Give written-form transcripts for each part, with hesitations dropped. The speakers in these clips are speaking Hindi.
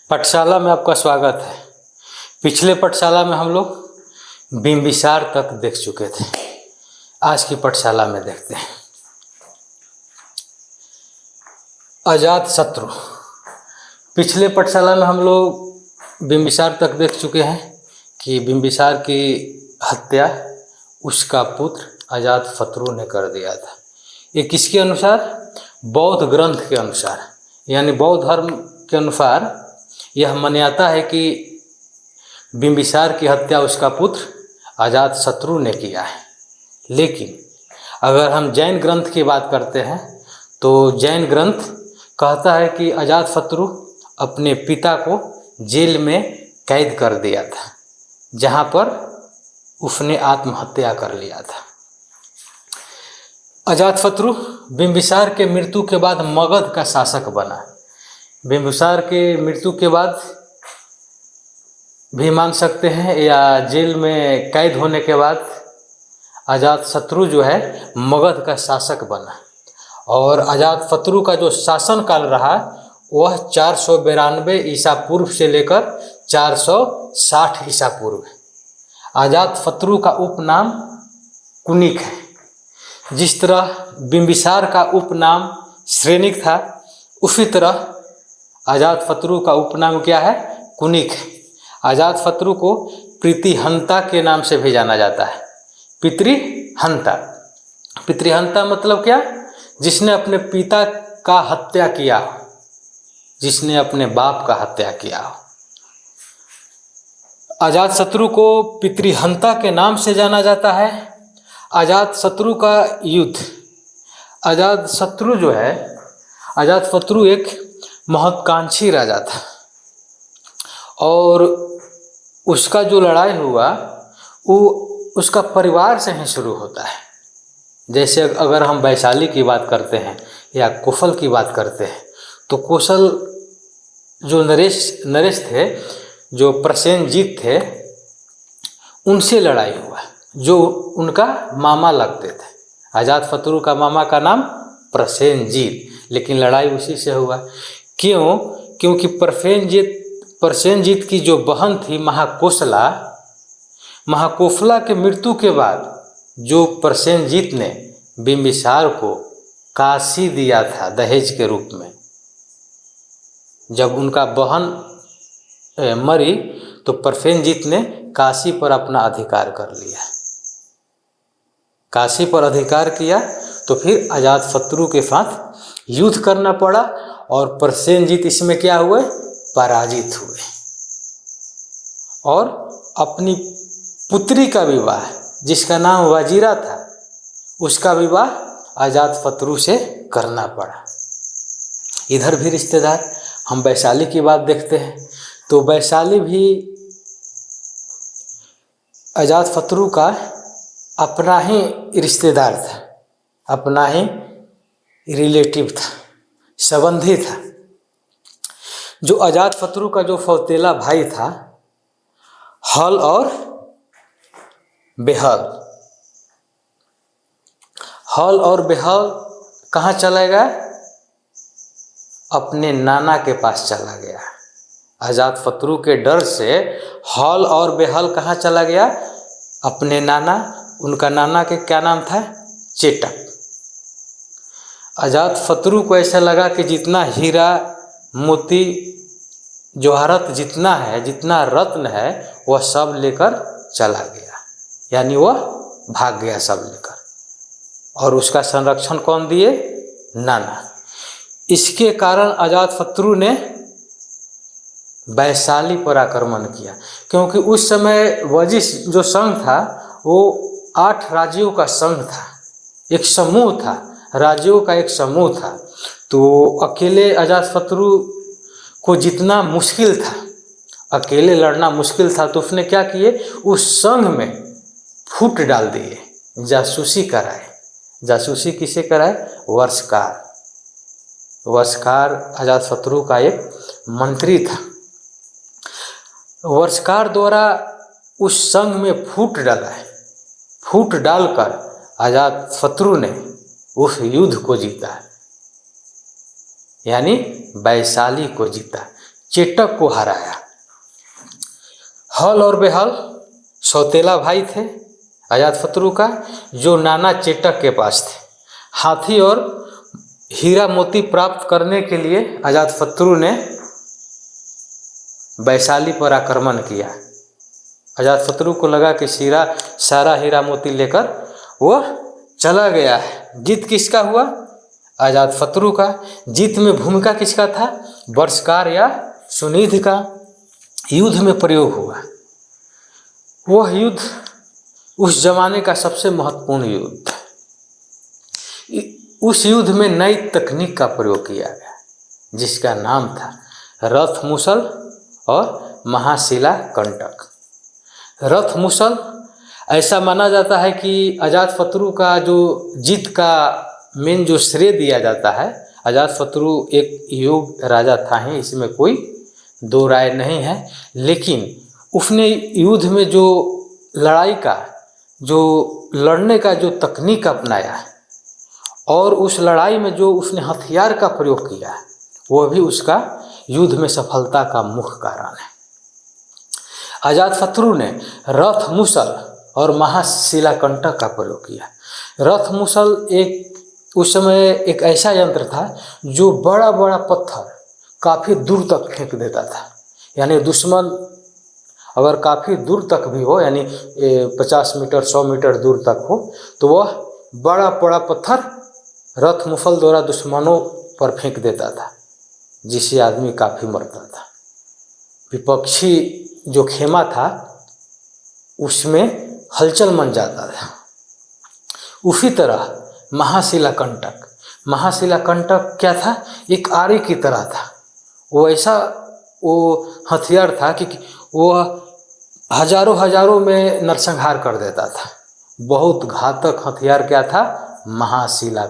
पाठशाला में आपका स्वागत है। पिछले पाठशाला में हम लोग बिंबिसार तक देख चुके थे। आज की पाठशाला में देखते हैं अजातशत्रु। पिछले पाठशाला में हम लोग बिंबिसार तक देख चुके हैं कि बिंबिसार की हत्या उसका पुत्र अजातशत्रु ने कर दिया था। ये किसके अनुसार? बौद्ध ग्रंथ के अनुसार, यानी बौद्ध धर्म के अनुसार यह मान्यता है कि बिंबिसार की हत्या उसका पुत्र अजातशत्रु ने किया है। लेकिन अगर हम जैन ग्रंथ की बात करते हैं तो जैन ग्रंथ कहता है कि अजातशत्रु अपने पिता को जेल में कैद कर दिया था, जहाँ पर उसने आत्महत्या कर लिया था। अजातशत्रु बिंबिसार के मृत्यु के बाद मगध का शासक बना। बिंबिसार के मृत्यु के बाद भी मान सकते हैं, या जेल में कैद होने के बाद अजातशत्रु जो है मगध का शासक बना। और अजातशत्रु का जो शासन काल रहा वह 492 ईसा पूर्व से लेकर 460 ईसा पूर्व। अजातशत्रु का उपनाम कुनिक है। जिस तरह बिंबिसार का उपनाम श्रेनिक था, उसी तरह अजातशत्रु का उपनाम क्या है? कुनिक है। अजातशत्रु को पितृहंता के नाम से भी जाना जाता है। पितृहंता, पितृहंता मतलब क्या? जिसने अपने पिता का हत्या किया, जिसने अपने बाप का हत्या किया। अजातशत्रु को पितृहंता के नाम से जाना जाता है। अजातशत्रु का युद्ध, अजातशत्रु जो है, अजातशत्रु एक महत्वाकांक्षी राजा था और उसका जो लड़ाई हुआ वो उसका परिवार से ही शुरू होता है। जैसे अगर हम वैशाली की बात करते हैं या कौशल की बात करते हैं तो कौशल जो नरेश थे, जो प्रसेनजीत थे, उनसे लड़ाई हुआ, जो उनका मामा लगते थे। अजातशत्रु का मामा का नाम प्रसेनजीत, लेकिन लड़ाई उसी से हुआ। क्यों? क्योंकि प्रसेनजीत की जो बहन थी महाकोशला के मृत्यु के बाद जो प्रसेनजीत ने बिंबिसार को काशी दिया था दहेज के रूप में, जब उनका बहन मरी तो प्रसेनजीत ने काशी पर अपना अधिकार कर लिया। काशी पर अधिकार किया तो फिर अजातशत्रु के साथ युद्ध करना पड़ा और प्रसेनजीत इसमें क्या हुए? पराजित हुए और अपनी पुत्री का विवाह, जिसका नाम वजीरा था, उसका विवाह अजातशत्रु से करना पड़ा। इधर भी रिश्तेदार, हम वैशाली की बात देखते हैं तो वैशाली भी अजातशत्रु का अपना ही रिश्तेदार था, अपना ही रिलेटिव था, संबंधी था। जो अजातशत्रु का जो फौतेला भाई था हल और बेहल, हल और बेहल कहाँ चला गया? अपने नाना के पास चला गया। अजातशत्रु के डर से हल और बेहल कहाँ चला गया? अपने नाना, उनका नाना के क्या नाम था? चेटक। अजातशत्रु को ऐसा लगा कि जितना हीरा मोती जवाहरत जितना है, जितना रत्न है, वह सब लेकर चला गया, यानी वह भाग गया सब लेकर। और उसका संरक्षण कौन दिए? नाना। इसके कारण अजातशत्रु ने वैशाली पर आक्रमण किया, क्योंकि उस समय वजिश जो संघ था वो 8 राज्यों का संघ था, एक समूह था, राज्यों का एक समूह था। तो अकेले अजातशत्रु को जितना मुश्किल था, अकेले लड़ना मुश्किल था, तो उसने क्या किए? उस संघ में फूट डाल दिए, जासूसी कराए। जासूसी किसे कराए? वर्षकार। वर्षकार अजातशत्रु का एक मंत्री था। वर्षकार द्वारा उस संघ में फूट डाला है। फूट डालकर अजातशत्रु ने उस युद्ध को जीता, यानी वैशाली को जीता। चेटक को हराया। हल और बेहल सौतेला भाई थे अजातशत्रु का, जो नाना चेटक के पास थे। हाथी और हीरा मोती प्राप्त करने के लिए अजातशत्रु ने वैशाली पर आक्रमण किया। अजातशत्रु को लगा कि सारा हीरा मोती लेकर वो चला गया है। जीत किसका हुआ? अजातशत्रु का। जीत में भूमिका किसका था? वर्षकार या सुनिधि का। युद्ध में प्रयोग हुआ। वह युद्ध उस जमाने का सबसे महत्वपूर्ण युद्ध। उस युद्ध में नई तकनीक का प्रयोग किया गया, जिसका नाम था रथ मुसल और महाशिला कंटक। रथ मुसल ऐसा माना जाता है कि अजातशत्रु का जो जीत का मेन जो श्रेय दिया जाता है, अजातशत्रु एक योग्य राजा था ही, इसमें कोई दो राय नहीं है। लेकिन उसने युद्ध में जो लड़ने का जो तकनीक अपनाया और उस लड़ाई में जो उसने हथियार का प्रयोग किया, वह भी उसका युद्ध में सफलता का मुख्य कारण है। अजातशत्रु ने रथ मुसल और महाशिला कंटक का प्रयोग किया। रथ मुसल उस समय एक ऐसा यंत्र था जो बड़ा बड़ा पत्थर काफ़ी दूर तक फेंक देता था। यानी दुश्मन अगर काफ़ी दूर तक भी हो, यानी 50 मीटर 100 मीटर दूर तक हो, तो वह बड़ा बड़ा पत्थर रथ मुसल द्वारा दुश्मनों पर फेंक देता था, जिससे आदमी काफ़ी मरता था। विपक्षी जो खेमा था उसमें हलचल मच जाता था। उसी तरह महाशिला कंटक क्या था? एक आरे की तरह था। वो हथियार था कि वो हजारों में नरसंहार कर देता था। बहुत घातक हथियार क्या था? महाशिला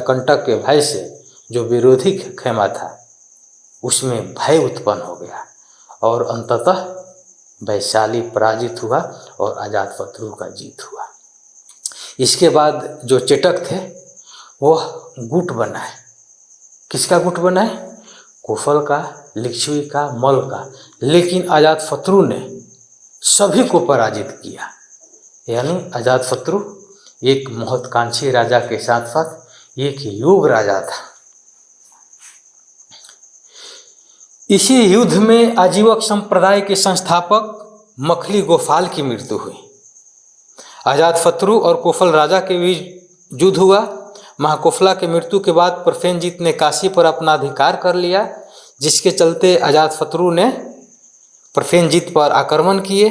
कंटक के भय से जो विरोधी खेमा था उसमें भय उत्पन्न हो गया और अंततः वैशाली पराजित हुआ और अजातशत्रु का जीत हुआ। इसके बाद जो चेटक थे वह गुट बनाए। किसका गुट बनाए? कोफल का, लिच्छवी का, मल का। लेकिन अजातशत्रु ने सभी को पराजित किया। यानी अजातशत्रु एक महत्वाकांक्षी राजा के साथ साथ एक योग्य राजा था। इसी युद्ध में आजीवक संप्रदाय के संस्थापक मखली गोपाल की मृत्यु हुई। अजातशत्रु और कोफल राजा के बीच युद्ध हुआ। महाकोफला की मृत्यु के बाद प्रसेनजीत ने काशी पर अपना अधिकार कर लिया, जिसके चलते अजातशत्रु ने प्रसेनजीत पर आक्रमण किए।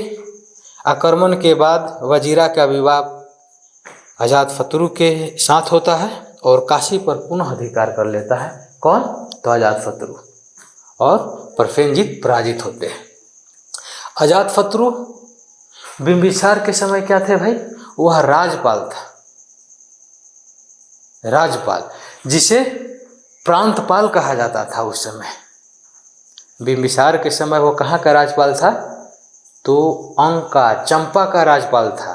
आक्रमण के बाद वजीरा का विवाह अजातशत्रु के साथ होता है और काशी पर पुनः अधिकार कर लेता है। कौन? तो अजातशत्रु। और प्रसेनजीत पराजित होते हैं। अजातशत्रु बिंबिसार के समय क्या थे भाई? वह राजपाल था। राजपाल, जिसे प्रांतपाल कहा जाता था उस समय। बिंबिसार के समय वो कहाँ का राजपाल था? तो अंक का, चंपा का राजपाल था।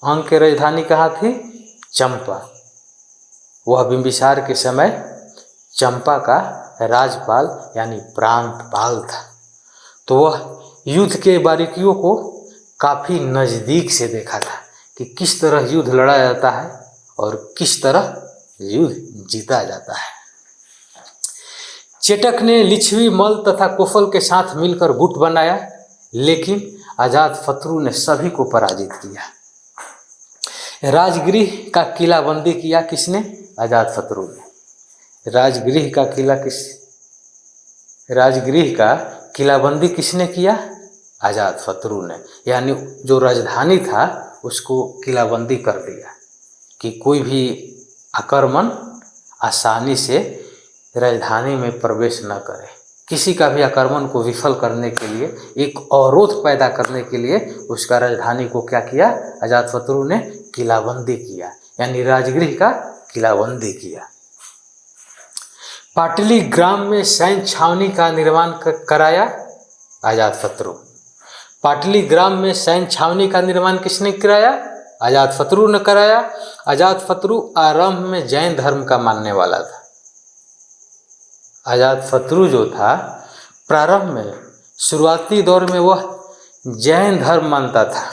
अंक की राजधानी कहाँ थी? चंपा। वह बिंबिसार के समय चंपा का राजपाल यानी प्रांतपाल था। तो वह युद्ध के बारीकियों को काफ़ी नज़दीक से देखा था कि किस तरह युद्ध लड़ा जाता है और किस तरह युद्ध जीता जाता है। चेटक ने लिच्छवी, मल तथा कोफल के साथ मिलकर गुट बनाया, लेकिन अजातशत्रु ने सभी को पराजित किया। राजगृह का किलाबंदी किया किसने? अजातशत्रु ने। राजगृह का किलाबंदी किसने किया? अजातशत्रु ने। यानी जो राजधानी था उसको किलाबंदी कर दिया कि कोई भी आक्रमण आसानी से राजधानी में प्रवेश न करे। किसी का भी आक्रमण को विफल करने के लिए, एक अवरोध पैदा करने के लिए उसका राजधानी को क्या किया? अजातशत्रु ने किलाबंदी किया, यानी राजगृह का किलाबंदी किया। पाटली ग्राम में सैन्य छावनी का निर्माण कराया अजातशत्रु। पाटली ग्राम में सैन्य छावनी का निर्माण किसने कराया? अजातशत्रु ने कराया। अजातशत्रु आरंभ में जैन धर्म का मानने वाला था। अजातशत्रु जो था प्रारंभ में शुरुआती दौर में वह जैन धर्म मानता था,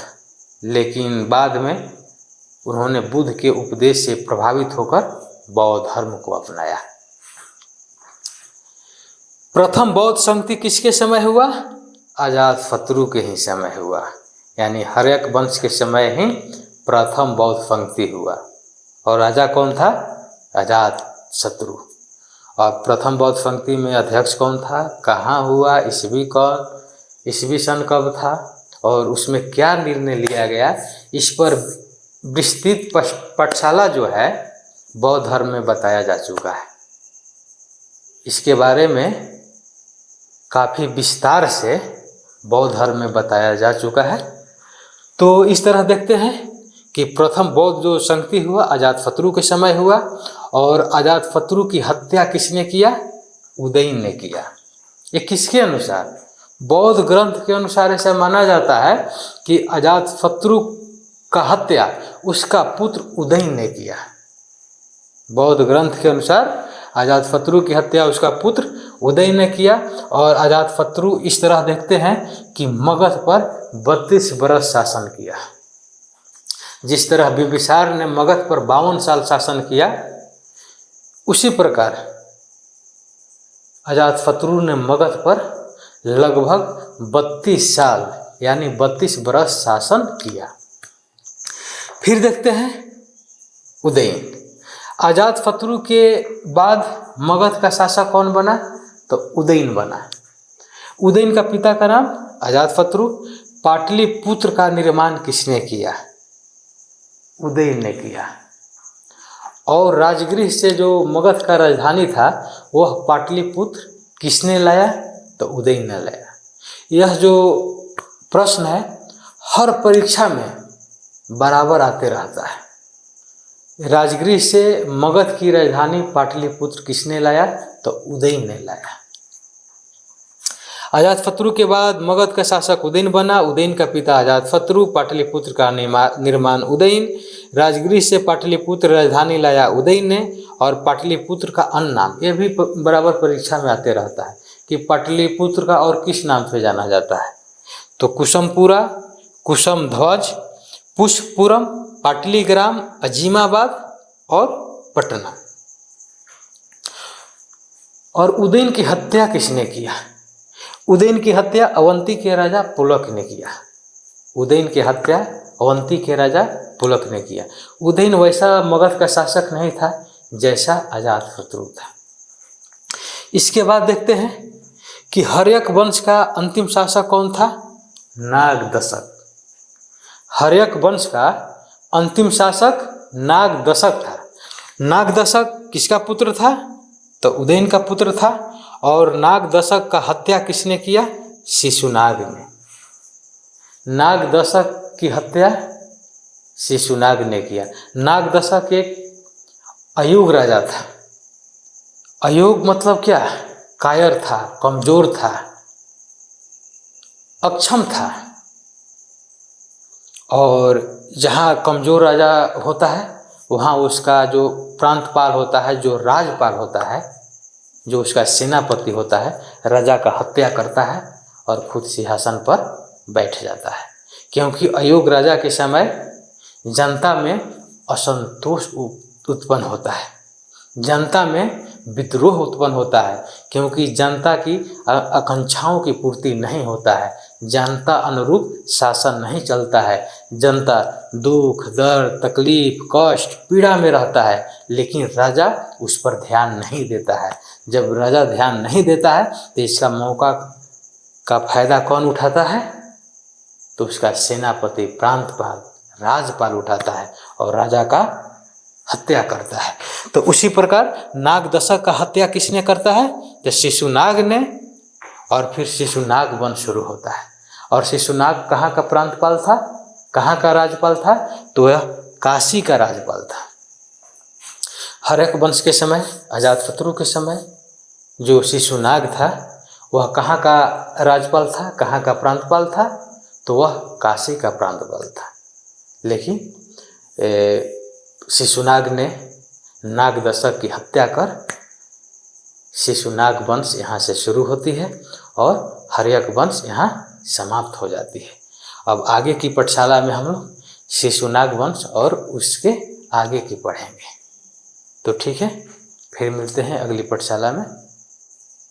लेकिन बाद में उन्होंने बुद्ध के उपदेश से प्रभावित होकर बौद्ध धर्म को अपनाया। प्रथम बौद्ध संगति किसके समय हुआ? अजातशत्रु के ही समय हुआ, यानी हर्यक वंश के समय ही प्रथम बौद्ध संगति हुआ। और राजा कौन था? अजातशत्रु। और प्रथम बौद्ध संगति में अध्यक्ष कौन था? कहाँ हुआ? ईस्वी सन कब था? और उसमें क्या निर्णय लिया गया? इस पर विस्तृत पाठशाला जो है बौद्ध धर्म में बताया जा चुका है। इसके बारे में काफ़ी विस्तार से बौद्ध धर्म में बताया जा चुका है। तो इस तरह देखते हैं कि प्रथम बौद्ध जो संगति हुआ अजातशत्रु के समय हुआ, और अजातशत्रु की हत्या किसने किया? उदयन ने किया। ये किसके अनुसार? बौद्ध ग्रंथ के अनुसार ऐसा माना जाता है कि अजातशत्रु का हत्या उसका पुत्र उदयन ने किया। बौद्ध ग्रंथ के अनुसार अजातशत्रु की हत्या उसका पुत्र उदयन ने किया। और अजातशत्रु इस तरह देखते हैं कि मगध पर 32 बरस शासन किया। जिस तरह बिंबिसार ने मगध पर 52 साल शासन किया, उसी प्रकार अजातशत्रु ने मगध पर लगभग 32 साल यानी 32 बरस शासन किया। फिर देखते हैं उदयन। अजातशत्रु के बाद मगध का शासक कौन बना? तो उदयन बना। उदयन का पिता का नाम अजातशत्रु। पाटलिपुत्र का निर्माण किसने किया? उदयन ने किया। और राजगृह से जो मगध का राजधानी था वह पाटलिपुत्र किसने लाया? तो उदयन ने लाया। यह जो प्रश्न है हर परीक्षा में बराबर आते रहता है। राजगृह से मगध की राजधानी पाटलिपुत्र किसने लाया? तो उदयन ने लाया। अजातशत्रु के बाद मगध का शासक उदयन बना। उदयन का पिता अजातशत्रु। पाटलिपुत्र का निर्माण उदयन। राजगृह से पाटलिपुत्र राजधानी लाया उदयन ने। और पाटलिपुत्र का अन्य नाम, यह भी बराबर परीक्षा में आते रहता है कि पाटलिपुत्र का और किस नाम से जाना जाता है? तो कुसुमपुरा, कुसुमध्वज, पुष्पपुरम, पाटलीग्राम, अजीमाबाद और पटना। और उदयन की हत्या किसने किया? उदयन की हत्या अवंती के राजा पुलक ने किया। उदयन की हत्या अवंती के राजा पुलक ने किया। उदयन वैसा मगध का शासक नहीं था जैसा अजातशत्रु था। इसके बाद देखते हैं कि हर्यक वंश का अंतिम शासक कौन था? नागदशक। हर्यक वंश का अंतिम शासक नागदशक था। नागदशक किसका पुत्र था? तो उदयन का पुत्र था। और नागदशक का हत्या किसने किया? शिशुनाग ने। नागदशक की हत्या शिशुनाग ने किया। नागदशक एक अयोग्य राजा था। अयोग्य मतलब क्या? कायर था, कमजोर था, अक्षम था। और जहाँ कमजोर राजा होता है वहाँ उसका जो प्रांतपाल होता है, जो राजपाल होता है, जो उसका सेनापति होता है, राजा का हत्या करता है और खुद सिंहासन पर बैठ जाता है। क्योंकि अयोग्य राजा के समय जनता में असंतोष उत्पन्न होता है, जनता में विद्रोह उत्पन्न होता है, क्योंकि जनता की आकांक्षाओं की पूर्ति नहीं होता है, जनता अनुरूप शासन नहीं चलता है, जनता दुख, दर्द, तकलीफ, कष्ट, पीड़ा में रहता है, लेकिन राजा उस पर ध्यान नहीं देता है। जब राजा ध्यान नहीं देता है तो इसका मौका का फायदा कौन उठाता है? तो उसका सेनापति, प्रांतपाल, राजपाल उठाता है और राजा का हत्या करता है। तो उसी प्रकार नागदशक का हत्या किसने करता है? तो शिशुनाग ने। और फिर शिशुनाग वंश शुरू होता है। और शिशुनाग कहाँ का प्रांतपाल था, कहाँ का राजपाल था? तो यह काशी का राजपाल था। हर्यक वंश के समय, अजातशत्रु के समय जो शिशुनाग था वह कहाँ का राजपाल था, कहाँ का प्रांतपाल था? तो वह काशी का प्रांतपाल था। लेकिन शिशुनाग ने नागदशक की हत्या कर शिशुनाग वंश यहाँ से शुरू होती है और हर्यक वंश यहाँ समाप्त हो जाती है। अब आगे की पाठशाला में हम लोग शिशुनाग वंश और उसके आगे की पढ़ेंगे। तो ठीक है, फिर मिलते हैं अगली पाठशाला में।